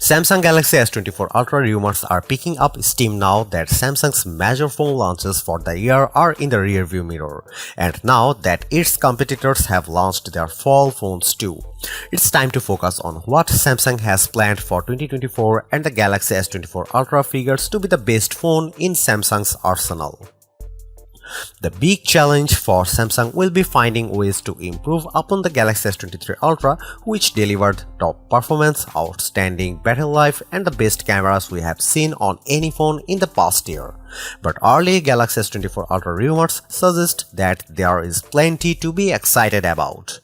Samsung Galaxy S24 Ultra rumors are picking up steam now that Samsung's major phone launches for the year are in the rearview mirror, and now that its competitors have launched their fall phones too. It's time to focus on what Samsung has planned for 2024, and the Galaxy S24 Ultra figures to be the best phone in Samsung's arsenal. The big challenge for Samsung will be finding ways to improve upon the Galaxy S23 Ultra, which delivered top performance, outstanding battery life, and the best cameras we have seen on any phone in the past year. But early Galaxy S24 Ultra rumors suggest that there is plenty to be excited about.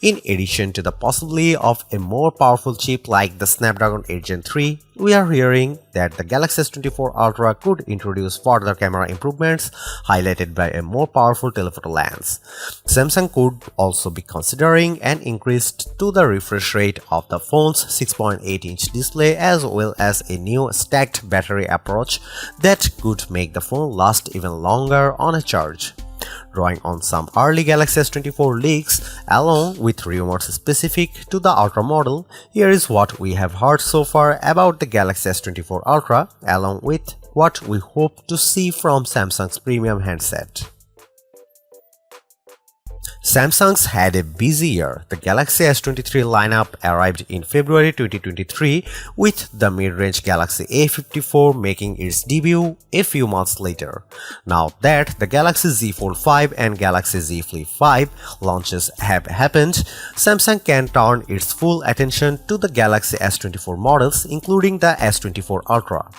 In addition to the possibility of a more powerful chip like the Snapdragon 8 Gen 3, we are hearing that the Galaxy S24 Ultra could introduce further camera improvements, highlighted by a more powerful telephoto lens. Samsung could also be considering an increase to the refresh rate of the phone's 6.8-inch display, as well as a new stacked battery approach that could make the phone last even longer on a charge. Drawing on some early Galaxy S24 leaks, along with rumors specific to the Ultra model, here is what we have heard so far about the Galaxy S24 Ultra, along with what we hope to see from Samsung's premium handset. Samsung's had a busy year. The Galaxy S23 lineup arrived in February 2023, with the mid-range Galaxy A54 making its debut a few months later. Now that the Galaxy Z Fold 5 and Galaxy Z Flip 5 launches have happened, Samsung can turn its full attention to the Galaxy S24 models, including the S24 Ultra.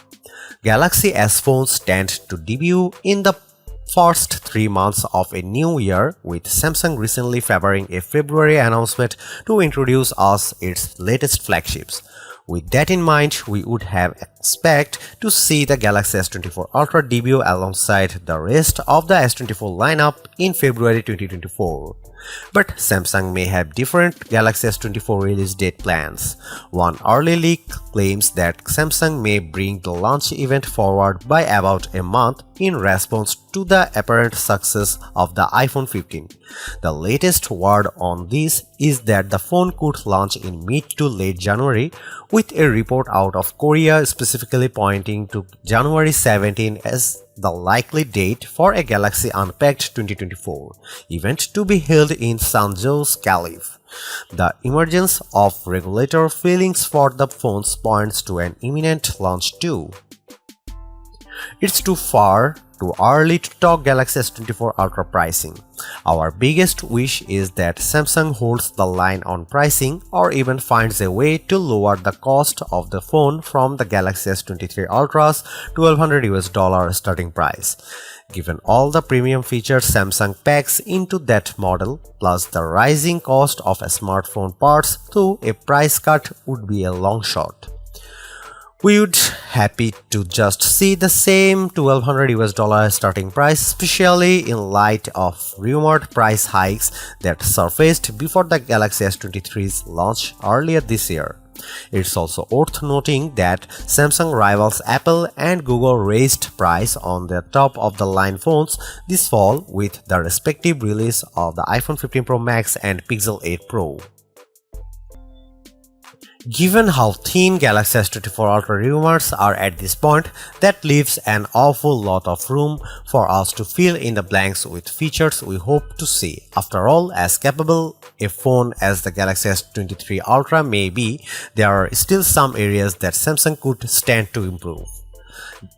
Galaxy S phones tend to debut in the first 3 months of a new year, with Samsung recently favoring a February announcement to introduce us its latest flagships. With that in mind, we would have expect to see the Galaxy S24 Ultra debut alongside the rest of the S24 lineup in February 2024. But Samsung may have different Galaxy S24 release date plans. One early leak claims that Samsung may bring the launch event forward by about a month in response to the apparent success of the iPhone 15. The latest word on this is that the phone could launch in mid to late January, with a report out of Korea specifically pointing to January 17 as the likely date for a Galaxy Unpacked 2024 event to be held in Sanjou's Caliph. The emergence of regulator feelings for the phones points to an imminent launch too. It's too early to talk Galaxy S24 Ultra pricing. Our biggest wish is that Samsung holds the line on pricing, or even finds a way to lower the cost of the phone from the Galaxy S23 Ultra's $1,200 starting price. Given all the premium features Samsung packs into that model, plus the rising cost of smartphone parts, though a price cut would be a long shot. We would happy to just see the same $1,200 starting price, especially in light of rumored price hikes that surfaced before the Galaxy S23's launch earlier this year. It's also worth noting that Samsung rivals Apple and Google raised price on their top-of-the-line phones this fall with the respective release of the iPhone 15 Pro Max and Pixel 8 Pro. Given how thin Galaxy S24 Ultra rumors are at this point, that leaves an awful lot of room for us to fill in the blanks with features we hope to see. After all, as capable a phone as the Galaxy S23 Ultra may be, there are still some areas that Samsung could stand to improve.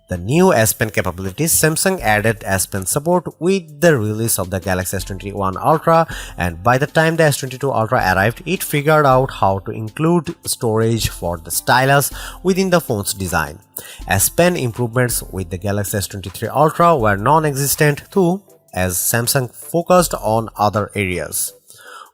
The new S Pen capabilities. Samsung added S Pen support with the release of the Galaxy S21 Ultra, and by the time the S22 Ultra arrived, it figured out how to include storage for the stylus within the phone's design. S Pen improvements with the Galaxy S23 Ultra were non-existent too, as Samsung focused on other areas.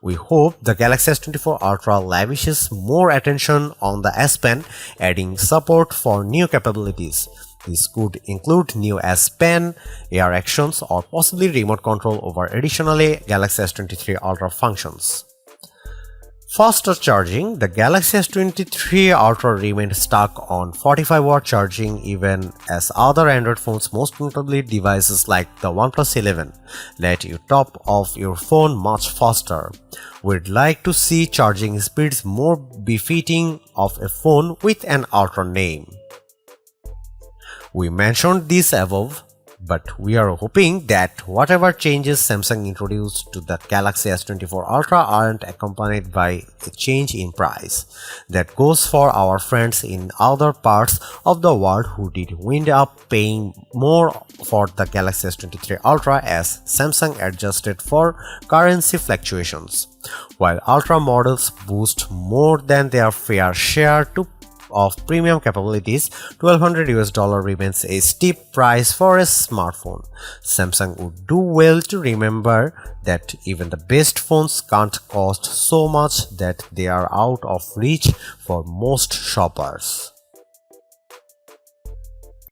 We hope the Galaxy S24 Ultra lavishes more attention on the S Pen, adding support for new capabilities. This could include new S Pen, AR actions, or possibly remote control over additionally Galaxy S23 Ultra functions. Faster charging, the Galaxy S23 Ultra remained stuck on 45-watt charging even as other Android phones, most notably devices like the OnePlus 11, let you top off your phone much faster. We'd like to see charging speeds more befitting of a phone with an Ultra name. We mentioned this above, but we are hoping that whatever changes Samsung introduced to the Galaxy S24 Ultra aren't accompanied by a change in price. That goes for our friends in other parts of the world who did wind up paying more for the Galaxy S23 Ultra as Samsung adjusted for currency fluctuations. While Ultra models boost more than their fair share of premium capabilities, $1,200 remains a steep price for a smartphone. Samsung would do well to remember that even the best phones can't cost so much that they are out of reach for most shoppers.